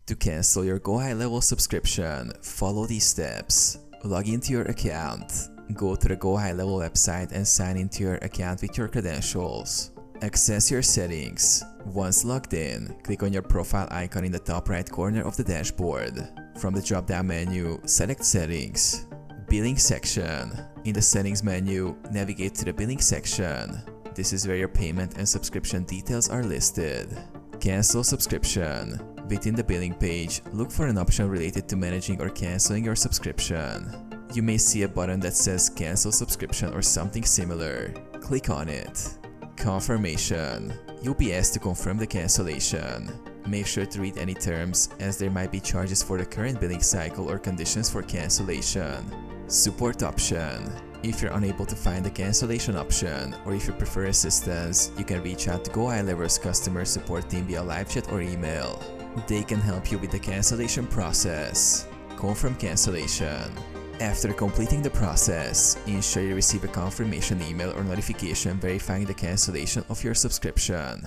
To cancel your GoHighLevel subscription, follow these steps. Log into your account. Go to the GoHighLevel website and sign into your account with your credentials. Access your settings. Once logged in, click on your profile icon in the top right corner of the dashboard. From the drop-down menu, select Settings. Billing section. In the Settings menu, navigate to the Billing section. This is where your payment and subscription details are listed. Cancel subscription. Within the billing page, look for an option related to managing or canceling your subscription. You may see a button that says Cancel Subscription or something similar. Click on it. Confirmation. You'll be asked to confirm the cancellation. Make sure to read any terms, as there might be charges for the current billing cycle or conditions for cancellation. Support option. If you're unable to find the cancellation option, or if you prefer assistance, you can reach out to GoHighLevel's customer support team via live chat or email. They can help you with the cancellation process. Confirm cancellation. After completing the process, ensure you receive a confirmation email or notification verifying the cancellation of your subscription.